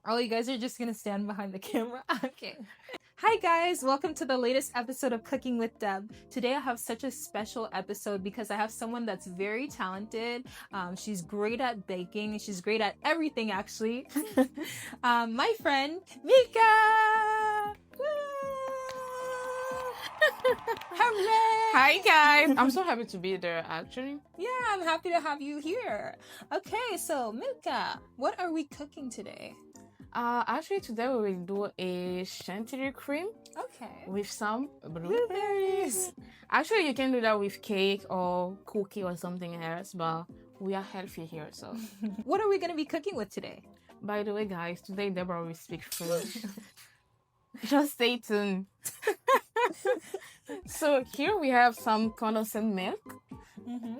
Oh, you guys are just gonna stand behind the camera? Okay. Hi guys, welcome to the latest episode of Cooking with Deb. Today I have such a special episode because I have someone that's very talented. She's great at baking. She's great at everything actually. My friend, Mika! Hooray! Hi guys! I'm so happy to be there actually. Yeah, I'm happy to have you here. Okay, so Mika, what are we cooking today? Actually today we will do a chantilly cream Okay. with some blueberries. Actually you can do that with cake or cookie or something else, but we are healthy here, so. What are we going to be cooking with today? By the way guys, today Deborah will speak French. Just stay tuned. So here we have some condensed milk. Mm-hmm.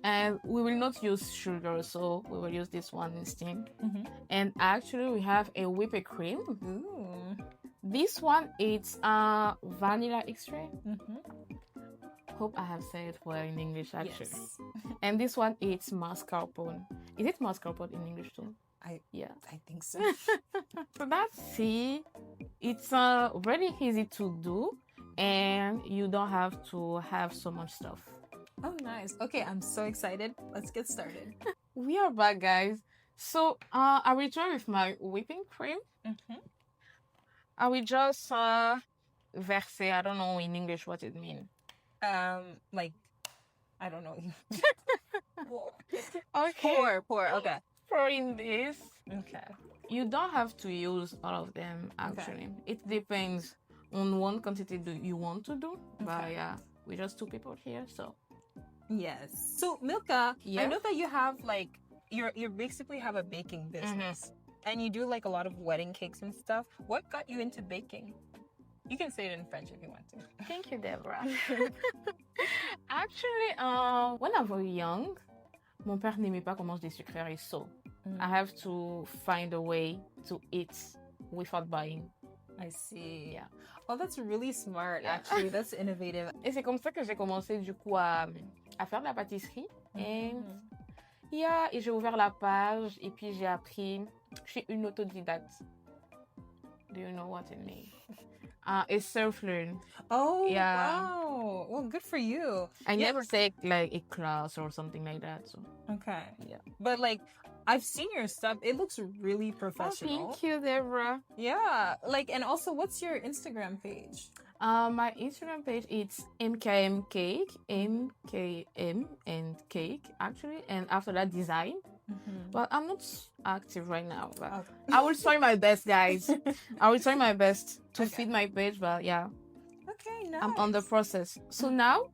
And we will not use sugar, so we will use this one instead. Mm-hmm. And actually we have a whipped cream. Ooh. This one is vanilla extract. Mm-hmm. Hope I have said it well in English actually. Yes. And this one is mascarpone. Is it mascarpone in English too? I think so. So that's it. It's really easy to do, and you don't have to have so much stuff. Oh, nice. Okay, I'm so excited. Let's get started. We are back, guys. So I will try with my whipping cream. Mm-hmm. I will just verse. I don't know in English what it means. Like, I don't know. Okay. Pour. Okay. For in this, Okay. you don't have to use all of them actually. Okay. It depends on one quantity do you want to do. But Okay. yeah, we're just two people here, so. Yes. So, Milka, Yeah? I know that you have like you basically have a baking business, and you do like a lot of wedding cakes and stuff. What got you into baking? You can say it in French if you want to. Thank you, Deborah. Actually, when I was young, mon père n'aimait pas comment je désucrais, so I have to find a way to eat without buying. I see. Yeah. Oh, that's really smart. Yeah. Actually, that's innovative. Et c'est comme ça que j'ai commencé du coup à faire de la pâtisserie. Et yeah, et j'ai ouvert la page et puis j'ai appris. Je suis une autodidacte. Do you know what it means? It's self-learn. Oh, Yeah. wow. Well, good for you. I Yeah. never take like a class or something like that. So Okay. yeah. But like, I've seen your stuff. It looks really professional. Thank you, Deborah. Yeah. Like, and also, what's your Instagram page? My Instagram page is MKM Cake, MKM and Cake actually, and after that design. But I'm not active right now. But Okay. I will try my best, guys. I will try my best to Okay. feed my page, but yeah, Okay, nice. I'm on the process. So now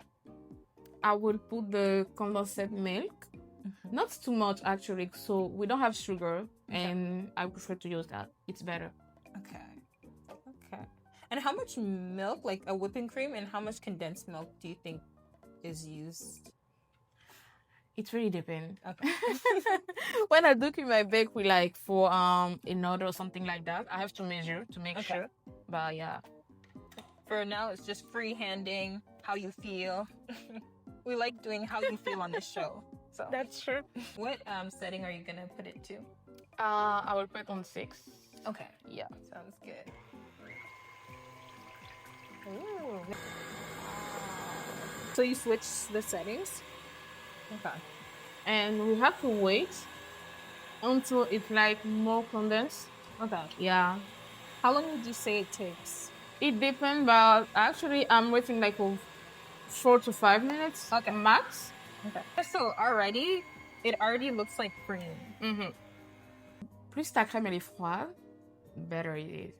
I will put the condensed milk. Not too much actually, so we don't have sugar, and I prefer to use that. It's better. Okay. Okay. And how much milk, like a whipping cream, and how much condensed milk do you think is used? It really depends. Okay. When I do keep my bake with like for another or something like that, I have to measure to make Okay. sure. But yeah. For now, it's just freehanding, how you feel. We like doing how you feel on this show. So, That's true. what setting are you gonna put it to? I will put on 6. Okay. Yeah. Sounds good. Ooh. So you switch the settings? Okay. And we have to wait until it's like more condensed. Okay. Yeah. How long would you say it takes? It depends, but actually I'm waiting like for 4 to 5 minutes Okay. max. Okay. So it already looks like cream. Plus ta crème elle est froide, better it is.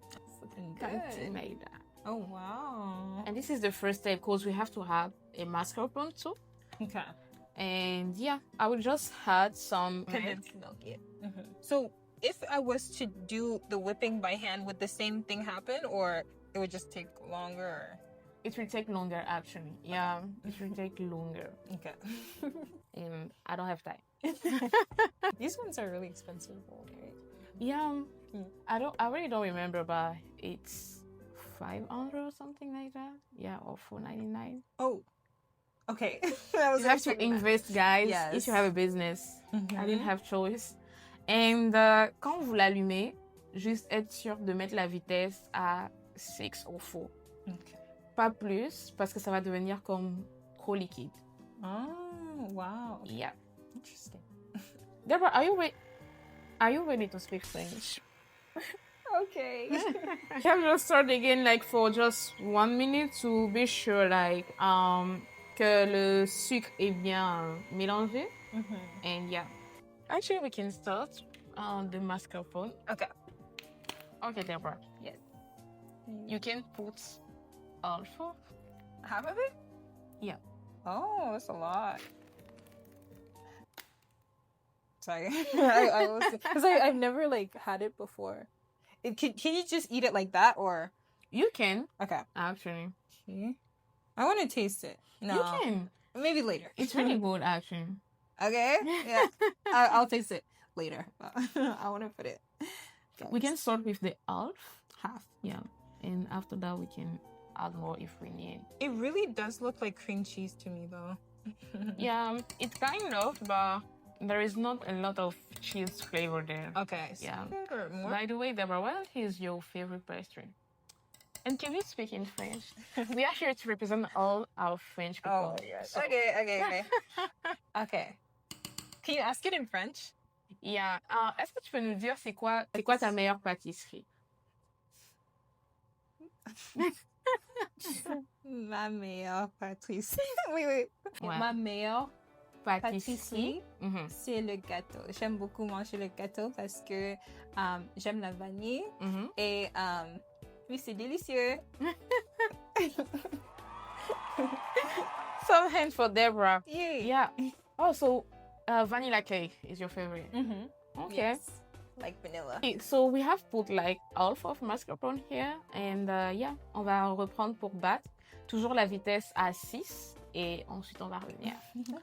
Looking Something good. like that. Oh, wow. And this is the first step because we have to have a mascarpone too. Okay. And yeah, I will just add some Condensed milk, yeah. So if I was to do the whipping by hand, would the same thing happen, or it would just take longer? It will take longer actually. Yeah, it will take longer. Okay. And I don't have time. These ones are really expensive, right? Yeah, I really don't remember, but it's 500 or something like that. Yeah, or 499. Oh, okay. You have to invest, guys, Yes. if you have a business. Mhm. I didn't have choice. And quand vous l'allumez, juste être sûr de mettre la vitesse à 6 au four. Okay. Pas plus, parce que ça va devenir comme trop liquide. Oh, wow. Okay. Yeah. Interesting. Deborah, are you ready to speak French? Okay. Can you start again, like, for just 1 minute to be sure, like, que le sucre est bien mélangé? And yeah. Actually, we can start on the mascarpone. Okay. Okay, Deborah. Yes. You can put half of. Half of it? Yeah. Oh, that's a lot. Sorry. I was because I've never like had it before. Can you just eat it like that or You can, okay? actually. Okay. I want to taste it. No, You can. maybe later. It's really good, actually. Okay. Yeah, I'll taste it later. I want to put it. We can start with the half. Yeah. And after that, we can add more if we need. It really does look like cream cheese to me, though. Yeah, it's kind of, but there is not a lot of cheese flavor there. Okay. So Yeah. more. By the way, Deborah, what is your favorite pastry? And can you speak in French? We are here to represent all our French people. Oh yes. So- Okay. Okay. Can you ask it in French? Yeah. Est-ce que tu peux nous dire c'est quoi ta meilleure pâtisserie? Ma meilleure pâtisserie. Wait. Ouais. Ma meilleure pâtisserie, Mhm. c'est le gâteau. J'aime beaucoup manger le gâteau parce que j'aime la vanille Mhm. et oui, c'est délicieux. Some hands for Deborah. Yay. Yeah. Oh, so vanilla cake is your favorite. Mm-hmm. Okay. Yes. Like vanilla. Okay, so we have put like half of mascarpone here, and yeah, on va reprendre pour battre. Toujours la vitesse à 6 et ensuite on va revenir.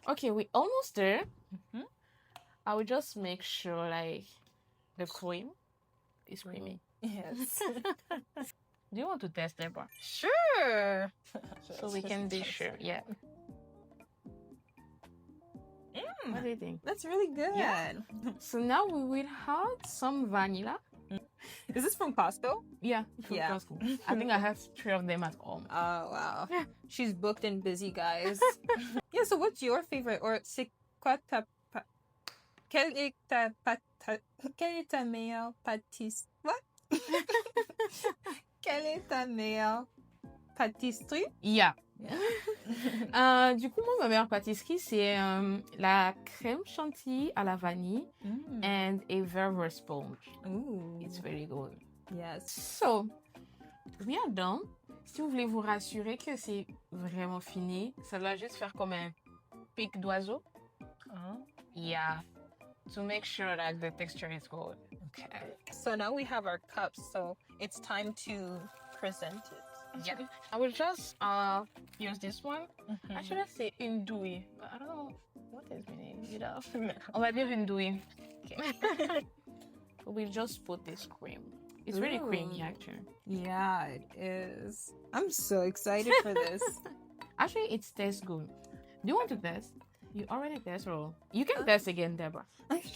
Okay, we're almost there. Mhm. I will just make sure like the cream is creamy. Yes. Do you want to test, Deborah? Sure. So we can be sure. Yeah. What do you think? That's really good. Yeah. So now we will add some vanilla. Is this from Costco? Yeah. from Yeah. Costco. I think I have 3 of them at home. Oh, wow. Yeah. She's booked and busy, guys. Yeah, so what's your favorite? Or c'est quoi ta... Quelle est ta meilleure pâtisserie? What? Quelle est ta meilleure pâtisserie? Yeah. Du coup, moi, ma meilleure pâtisserie, c'est la crème chantilly à la vanille and a velvet sponge. Ooh. It's very good. Yes. So, we are done. Si vous voulez vous rassurer que c'est vraiment fini, ça doit juste faire comme un pic d'oiseau. Yeah. To make sure that the texture is good. Okay. So now we have our cups, so it's time to present it. Yeah. I will just use this one. Actually, c'est une douille. But I don't know what is meaning. You know? On va dire une douille. Okay. We'll just put this cream. It's really creamy, actually. Yeah, it is. I'm so excited for this. Actually, it tastes good. Do you want to test? You already test, or you can test again, Deborah. Okay.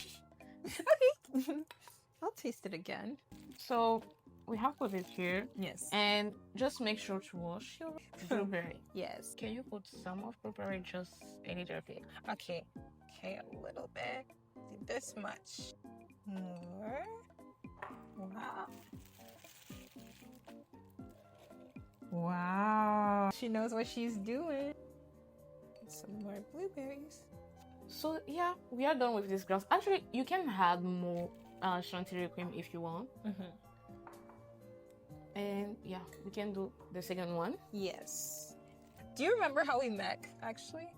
I'll taste it again. So we have put it here, Yes. and just make sure to wash your blueberry. Yes. Can you put some of blueberry, just a little bit? Okay. Okay, a little bit. This much. More. Wow. Wow. She knows what she's doing. Some more blueberries. So yeah, we are done with this glass. Actually, you can add more chantilly cream if you want. And yeah, we can do the second one. Yes. Do you remember how we met, actually?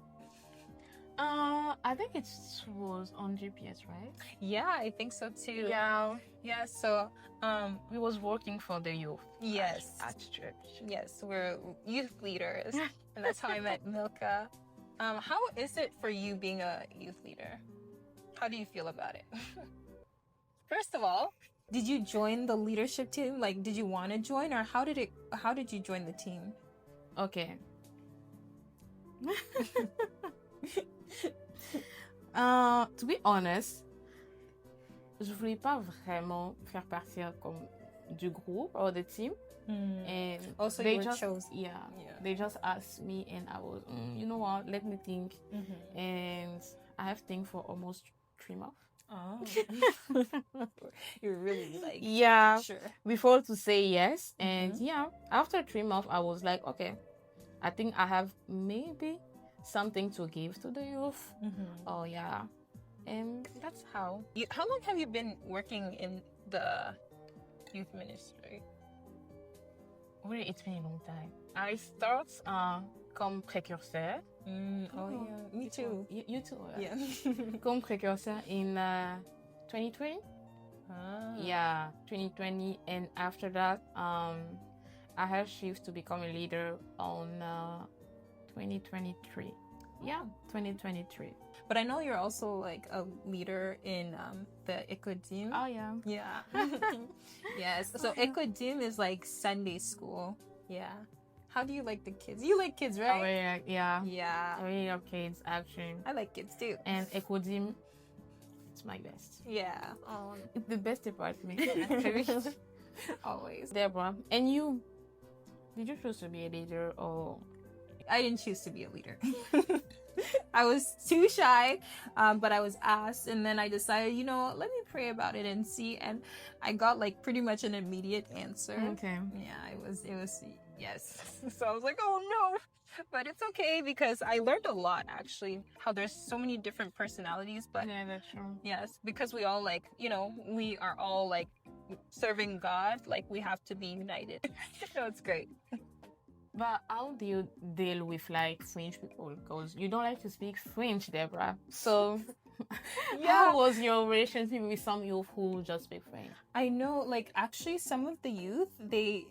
I think it was on GPS, right? Yeah, I think so too. Yeah. Yeah, so We was working for the youth. yes. At church. Yes, we're youth leaders. And that's how I met Milka. How is it for you being a youth leader? How do you feel about it? First of all, did you join the leadership team? Like, did you want to join, or how did you join the team? Okay. To be honest, je voulais pas vraiment faire partir comme du groupe or the team. And Also, they you were just chosen. they just asked me, and I was you know what, let me think. And I have think for almost 3 months. Oh. You're really like sure. Before to say yes. And after 3 months I was like, okay, I think I have maybe something to give to the youth. Oh yeah. And that's how. How long have you been working in the youth ministry? Really, it's been a long time. I start comme précurseur. Oh yeah, me too. You too. Yeah. Comme précurseur in 2020. Yeah, 2020, and after that, I have shift to become a leader on 2023. Yeah, 2023. But I know you're also like a leader in the Ikodim. Oh yeah. Yeah. Yes. So Ikodim is like Sunday school. Yeah. How do you like the kids? You like kids, right? Oh yeah. Yeah. I really love kids actually. I like kids too. And Ekodim, it's my best. Yeah. It's the best department actually. Always. Deborah, and you, did you choose to be a leader or? I didn't choose to be a leader. I was too shy, but I was asked, and then I decided, you know, let me pray about it and see. And I got like pretty much an immediate answer. Okay. Yeah, it was yes. So I was like, oh no, but it's okay because I learned a lot actually. How there's so many different personalities, but yeah, that's true. Yes, because we all like, you know, we are all like serving God. Like we have to be united. So it's great. But how do you deal with like French people? Because you don't like to speak French, Deborah. So how was your relationship with some youth who just speak French? I know, like actually some of the youth, they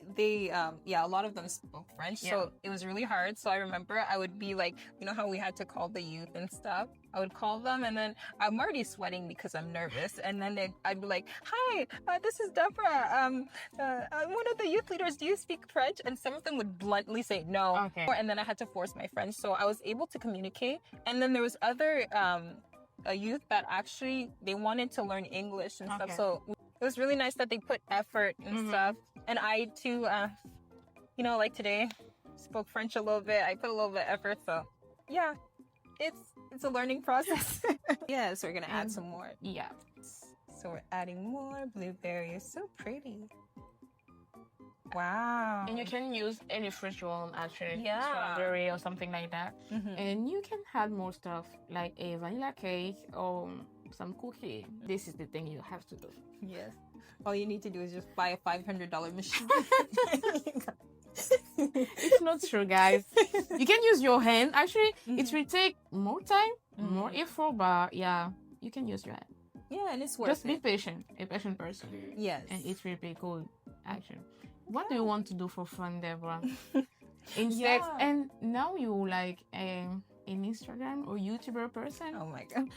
a lot of them spoke French. Yeah. So it was really hard. So I remember I would be like, you know how we had to call the youth and stuff? I would call them and then I'm already sweating because I'm nervous. And then I'd be like, hi, this is Deborah. I'm one of the youth leaders. Do you speak French? And some of them would bluntly say no. Okay. And then I had to force my French. So I was able to communicate. And then there was other a youth that actually, they wanted to learn English and stuff. So it was really nice that they put effort and stuff. And I too, you know, like today, spoke French a little bit. I put a little bit of effort. So yeah, it's a learning process. Yeah, so we're gonna add some more. Yeah. So we're adding more blueberry. It's so pretty. Wow. And you can use any fresh one actually. Yeah. Strawberry or something like that. And you can add more stuff like a vanilla cake or some cookie. This is the thing you have to do. Yes. All you need to do is just buy a $500 machine. It's not true, guys. You can use your hand. Actually, it will take more time, more effort, but yeah, you can use your hand. Yeah, and it's worth Just it. be patient, a patient person. Yes. And it will be good, actually. What do you want to do for fun, Deborah? Instead, and now you like an Instagram or YouTuber person? Oh my god.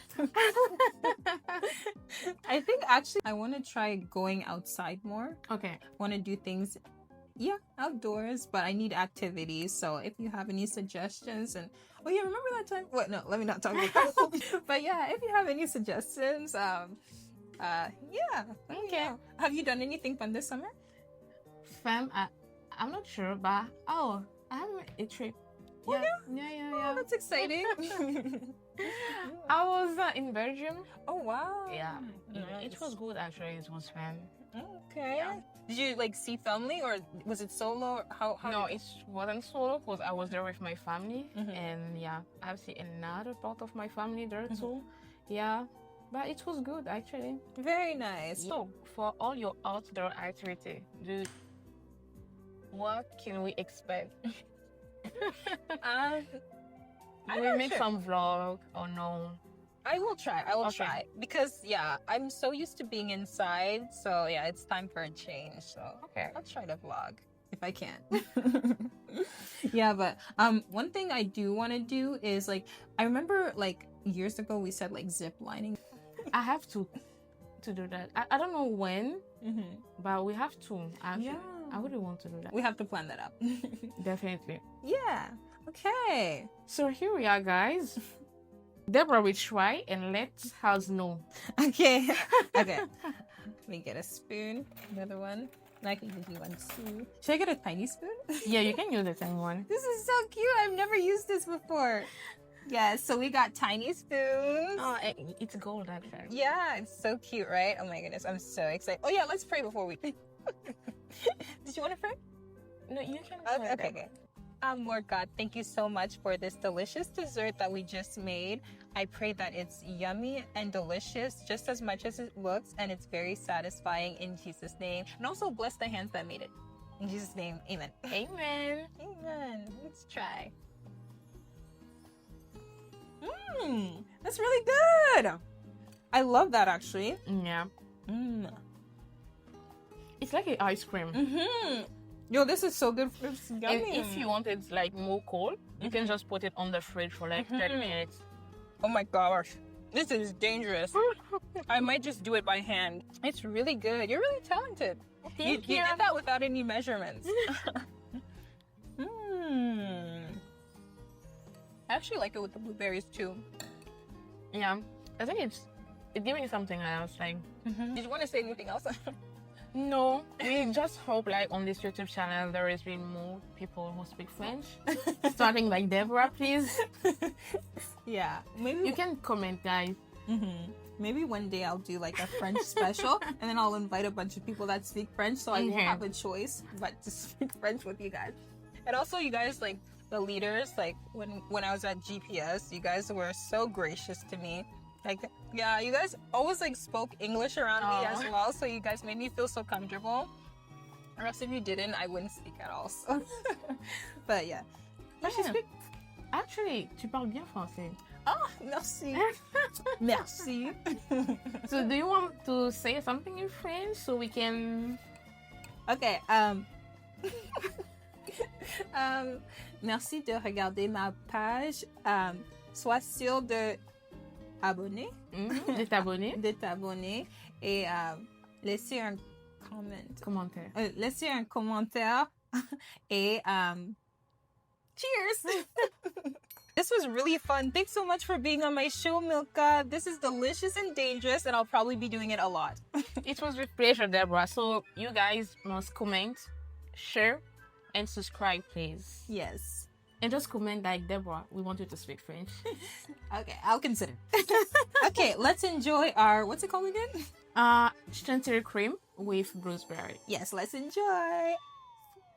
I think actually I want to try going outside more. Okay. Want to do things, outdoors, but I need activities. So if you have any suggestions remember that time? What? No, let me not talk about that. But yeah, if you have any suggestions, Okay. Have you done anything fun this summer? Fam, I'm not sure, but I have a trip. Oh, Yeah. Oh, that's exciting. I was in Belgium. Oh wow. Yeah. Nice. It was good actually. It was fun. Okay. Yeah. Did you like see family or was it solo? How No, it wasn't solo because I was there with my family, and I've seen another part of my family there too. Yeah, but it was good actually. Very nice. So for all your outdoor activity, what can we expect? Will we make some vlog or no? I will try. Try because I'm so used to being inside. So it's time for a change. So I'll try to vlog if I can. But one thing I do want to do is like I remember like years ago we said like zip lining. I have to do that. I don't know when, but we have to. Actually. I really want to do that. We have to plan that out. Definitely. Yeah. Okay. So here we are, guys. Deborah will try and let us know. Okay. Okay. Let me get a spoon. Another one. I can give you one too. Should I get a tiny spoon? Yeah, you can use the same one. This is so cute. I've never used this before. Yes, so we got tiny spoons. Oh, it's gold actually. Yeah, it's so cute, right? Oh my goodness, I'm so excited. Oh yeah, let's pray before we... Did you want to pray? No, you can. Okay. Lord God, thank you so much for this delicious dessert that we just made. I pray that it's yummy and delicious just as much as it looks, and it's very satisfying in Jesus' name. And also bless the hands that made it. In Jesus' name, amen. Amen. Amen. Let's try. That's really good. I love that actually. Yeah. It's like an ice cream. Yo, this is so good. It's yummy. And if you want it like more cold, you can just put it on the fridge for like 30 minutes. Oh my gosh. This is dangerous. I might just do it by hand. It's really good. You're really talented. You did that without any measurements. I actually like it with the blueberries too. Yeah, I think it's giving something else. Like, Did you want to say anything else? No, we just hope like on this YouTube channel there is been more people who speak French. Starting like Deborah, please. Yeah, maybe you can comment, guys. Maybe one day I'll do like a French special, and then I'll invite a bunch of people that speak French, so I won't have a choice but to speak French with you guys. And also, you guys, like the leaders, like when I was at GPS, you guys were so gracious to me. Like, yeah, you guys always like spoke English around me as well, so you guys made me feel so comfortable. Or else if you didn't, I wouldn't speak at all. So. But yeah. Actually, tu parles bien français. Oh, merci. Merci. So do you want to say something in French so we can... Okay, merci de regarder ma page. Sois sûr de abonner. De t'abonner. De t'abonner. Et laisser un commentaire. Laisser un commentaire. Et cheers! This was really fun. Thanks so much for being on my show, Milka. This is delicious and dangerous, and I'll probably be doing it a lot. It was with pleasure, Deborah. So you guys must comment, share, and subscribe, please. Yes. And just comment like, Deborah, we want you to speak French. Okay, I'll consider. Okay, let's enjoy our, what's it called again? Chantilly cream with gooseberry. Yes, let's enjoy.